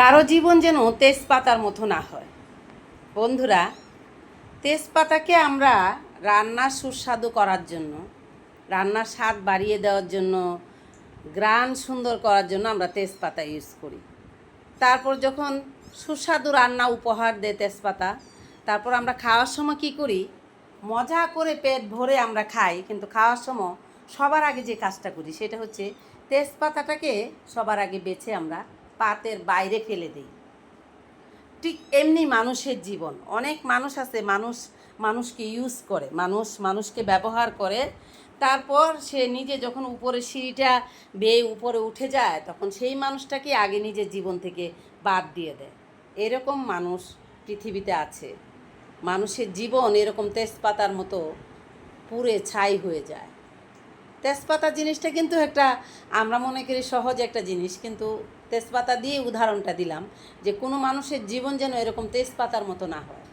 কারো জীবন যেন তেজপাতার মতো না হয়। বন্ধুরা, তেজপাতাকে আমরা রান্নার সুস্বাদু করার জন্য, রান্নার স্বাদ বাড়িয়ে দেওয়ার জন্য, ঘ্রাণ সুন্দর করার জন্য আমরা তেজপাতা ইউজ করি। তারপর যখন সুস্বাদু রান্না উপহার দেয় তেজপাতা, তারপর আমরা খাওয়ার সময় কী করি, মজা করে পেট ভরে আমরা খাই, কিন্তু খাওয়ার সময় সবার আগে যে কাজটা করি সেটা হচ্ছে তেজপাতাটাকে সবার আগে বেছে আমরা পাতের বাইরে ফেলে দিই। ঠিক এমনি মানুষের জীবন, অনেক মানুষ আছে, মানুষকে ইউজ করে, মানুষকে ব্যবহার করে, তারপর সে নিজে যখন উপরে সিঁড়িটা বেয়ে উপরে উঠে যায় তখন সেই মানুষটাকে আগে নিজের জীবন থেকে বাদ দিয়ে দেয়। এরকম মানুষ পৃথিবীতে আছে। মানুষের জীবন এরকম তেজপাতার মতো পুড়ে ছাই হয়ে যায়। তেজপাতা জিনিসটা কিন্তু একটা, আমরা মনে করি সহজ একটা জিনিস, কিন্তু তেজপাতা দিয়ে উদাহরণটা দিলাম যে কোনো মানুষের জীবন যেন এরকম তেজপাতার মতো না হয়।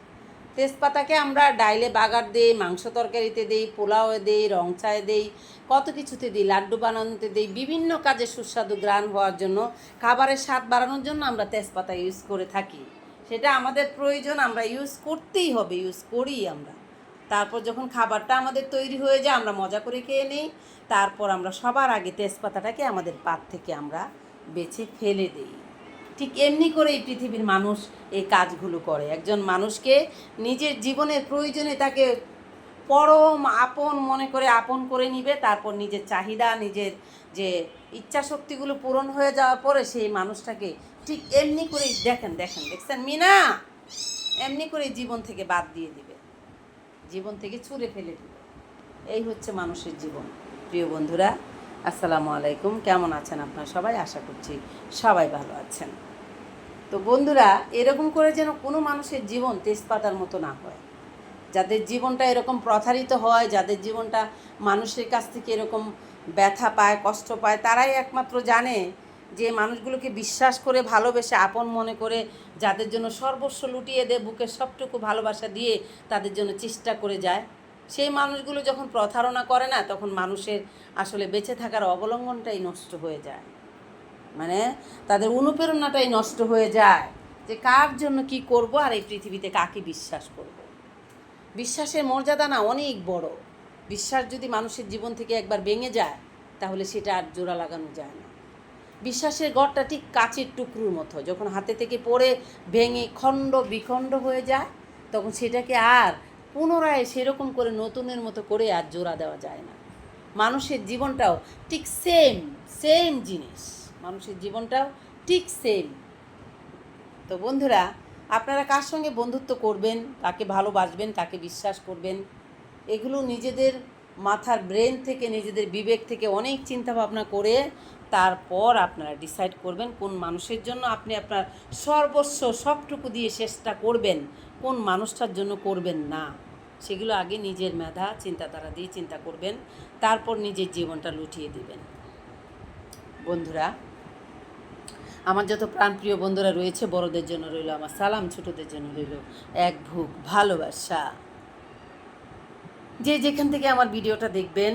তেজপাতাকে আমরা ডাইলে বাগার দিই, মাংস তরকারিতে দিই, পোলাওয়ে দিই, রং চায়ে দিই, কত কিছুতে দিই, লাড্ডু বানানোতে দিই, বিভিন্ন কাজে সুস্বাদু ঘ্রাণ হওয়ার জন্য, খাবারের স্বাদ বাড়ানোর জন্য আমরা তেজপাতা ইউজ করে থাকি। সেটা আমাদের প্রয়োজন, আমরা ইউজ করতেই হবে, ইউজ করি আমরা। তারপর যখন খাবারটা আমাদের তৈরি হয়ে যায় আমরা মজা করে খেয়ে নিই, তারপর আমরা সবার আগে তেজপাতাটাকে আমাদের পাত থেকে আমরা বেছে ফেলে দিই। ঠিক এমনি করে এই পৃথিবীর মানুষ এই কাজগুলো করে। একজন মানুষকে নিজের জীবনের প্রয়োজনে তাকে পরম আপন মনে করে আপন করে নিবে, তারপর নিজের চাহিদা, নিজের যে ইচ্ছা শক্তিগুলো পূরণ হয়ে যাওয়ার পরে সেই মানুষটাকে ঠিক এমনি করেই দেখছেন মিনা, এমনি করে জীবন থেকে বাদ দিয়ে দিবে, জীবন থেকে ছুঁড়ে ফেলে দিবে। এই হচ্ছে মানুষের জীবন। প্রিয় বন্ধুরা, আসসালামু আলাইকুম। কেমন আছেন আপনারা সবাই? আশা করছি সবাই ভালো আছেন। তো বন্ধুরা, এরকম করে যেন কোনো মানুষের জীবন তেজপাতার মতো না হয়। যাদের জীবনটা এরকম প্রতারিত হয়, যাদের জীবনটা মানুষের কাছ থেকে এরকম ব্যথা পায়, কষ্ট পায়, তারাই একমাত্র জানে যে মানুষগুলোকে বিশ্বাস করে, ভালোবেসে, আপন মনে করে, যাদের জন্য সর্বস্ব লুটিয়ে দেয়, বুকের সবটুকু ভালোবাসা দিয়ে তাদের জন্য চেষ্টা করে যায়, সেই মানুষগুলো যখন প্রতারণা করে না, তখন মানুষের আসলে বেঁচে থাকার অবলম্বনটাই নষ্ট হয়ে যায়। মানে তাদের অনুপ্রেরণাটাই নষ্ট হয়ে যায় যে কার জন্য কি করব আর এই পৃথিবীতে কাকে বিশ্বাস করব। বিশ্বাসের মর্যাদা না অনেক বড়। বিশ্বাস যদি মানুষের জীবন থেকে একবার ভেঙে যায় তাহলে সেটা আর জোড়া লাগানো যায় না। বিশ্বাসের গড়টা ঠিক কাচের টুকরোর মতো, যখন হাতে থেকে পড়ে ভেঙে খণ্ড বিখণ্ড হয়ে যায় তখন সেটাকে আর পুনরায় সেরকম করে নতুনের মতো করে আর জোড়া দেওয়া যায় না। মানুষের জীবনটাও ঠিক সেম জিনিস, মানুষের জীবনটাও ঠিক সেম। তো বন্ধুরা, আপনারা কার সঙ্গে বন্ধুত্ব করবেন, কাকে ভালোবাসবেন, কাকে বিশ্বাস করবেন, এগুলো নিজেদের মাথার ব্রেন থেকে, নিজেদের বিবেক থেকে অনেক চিন্তা ভাবনা করে তারপর আপনারা ডিসাইড করবেন কোন মানুষের জন্য আপনি আপনার সর্বস্ব সবটুকু দিয়ে চেষ্টা করবেন, কোন মানুষটার জন্য করবেন না। সেগুলো আগে নিজের মেধা চিন্তাধারা দিয়ে চিন্তা করবেন, তারপর নিজের জীবনটা লুটিয়ে দিবেন। বন্ধুরা, আমার যত প্রাণপ্রিয় বন্ধুরা রয়েছে, বড়দের জন্য রইল আমার সালাম, ছোটদের জন্য রইল এক বুক ভালোবাসা। যে যেখান থেকে আমার ভিডিওটা দেখবেন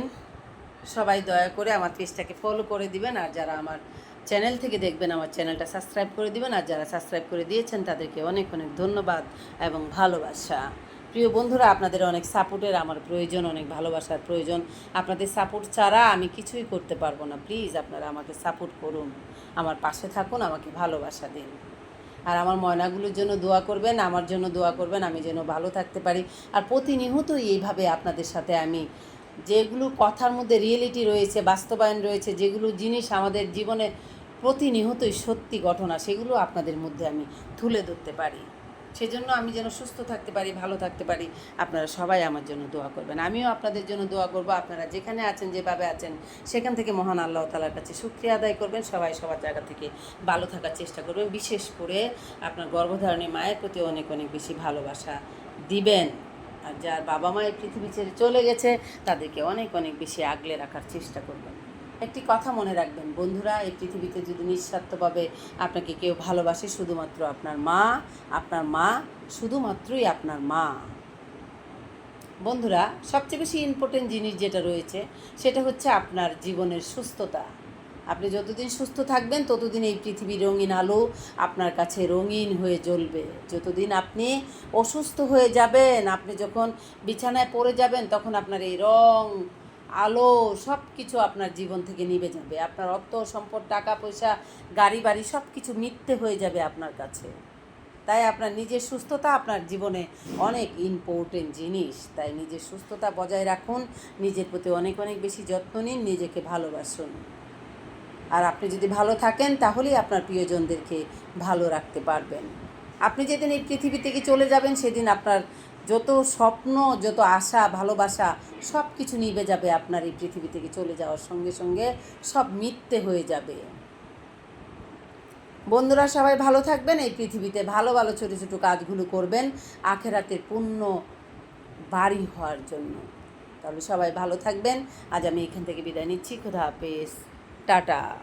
সবাই দয়া করে আমার পেজটাকে ফলো করে দিবেন, আর যারা আমার চ্যানেল থেকে দেখবেন আমার চ্যানেলটা সাবস্ক্রাইব করে দিবেন, আর যারা সাবস্ক্রাইব করে দিয়েছেন তাদেরকে অনেক অনেক ধন্যবাদ এবং ভালোবাসা। প্রিয় বন্ধুরা, আপনাদের অনেক সাপোর্টের আমার প্রয়োজন, অনেক ভালোবাসার প্রয়োজন। আপনাদের সাপোর্ট ছাড়া আমি কিছুই করতে পারবো না। প্লিজ আপনারা আমাকে সাপোর্ট করুন, আমার পাশে থাকুন, আমাকে ভালোবাসা দিন, আর আমার ময়নাগুলোর জন্য দোয়া করবেন, আমার জন্য দোয়া করবেন, আমি যেন ভালো থাকতে পারি। আর প্রতিনিয়তই এইভাবে আপনাদের সাথে আমি যেগুলো কথার মধ্যে রিয়েলিটি রয়েছে, বাস্তবায়ন রয়েছে, যেগুলো জিনিস আমাদের জীবনে প্রতিনিয়তই সত্যি ঘটনা, সেগুলো আপনাদের মধ্যে আমি তুলে ধরতে পারি। সেজন্য আমি যেন সুস্থ থাকতে পারি, ভালো থাকতে পারি। আপনারা সবাই আমার জন্য দোয়া করবেন, আমিও আপনাদের জন্য দোয়া করব। আপনারা যেখানে আছেন, যেভাবে আছেন, সেখান থেকে মহান আল্লাহ তাআলার কাছে শুকরিয়া আদায় করবেন। সবাই সবার জায়গা থেকে ভালো থাকার চেষ্টা করবেন। বিশেষ করে আপনার গর্ভধারণী মায়ের প্রতি অনেক অনেক বেশি ভালোবাসা দিবেন। আর যার বাবা মায়ের পৃথিবী ছেড়ে চলে গেছে তাদেরকে অনেক অনেক বেশি আগলে রাখার চেষ্টা করবেন। একটি কথা মনে রাখবেন বন্ধুরা, এই পৃথিবীতে যদি নিঃস্বার্থভাবে আপনাকে কেউ ভালোবাসে, শুধুমাত্র আপনার মা শুধুমাত্রই আপনার মা। বন্ধুরা, সবচেয়ে বেশি ইম্পর্টেন্ট জিনিস যেটা রয়েছে সেটা হচ্ছে আপনার জীবনের সুস্থতা। আপনি যতদিন সুস্থ থাকবেন ততদিন এই পৃথিবীর রঙিন আলো আপনার কাছে রঙিন হয়ে জ্বলবে। যতদিন আপনি অসুস্থ হয়ে যাবেন, আপনি যখন বিছানায় পড়ে যাবেন, তখন আপনার এই রং আলো সব কিছু আপনার জীবন থেকে নিভে যাবে। আপনার অর্থ সম্পদ, টাকা পয়সা, গাড়ি বাড়ি সব কিছু মিথ্যে হয়ে যাবে আপনার কাছে। তাই আপনার নিজের সুস্থতা আপনার জীবনে অনেক ইম্পর্টেন্ট জিনিস। তাই নিজের সুস্থতা বজায় রাখুন, নিজের প্রতি অনেক অনেক বেশি যত্ন নিন, নিজেকে ভালোবাসুন। আর আপনি যদি ভালো থাকেন তাহলেই আপনার প্রিয়জনদেরকে ভালো রাখতে পারবেন। আপনি যেদিন এই পৃথিবী থেকে চলে যাবেন সেদিন আপনার যত স্বপ্ন, যত আশা, ভালোবাসা সব কিছু নিভে যাবে। আপনার এই পৃথিবী থেকে চলে যাওয়ার সঙ্গে সঙ্গে সব মিথ্যে হয়ে যাবে। বন্ধুরা, সবাই ভালো থাকবেন। এই পৃথিবীতে ভালো ভালো ছোটো ছোটো কাজগুলো করবেন আখেরাতের পুণ্য বাড়ি হওয়ার জন্য। তাহলে সবাই ভালো থাকবেন। আজ আমি এখান থেকে বিদায় নিচ্ছি। খুদা হাফেজ, টাটা।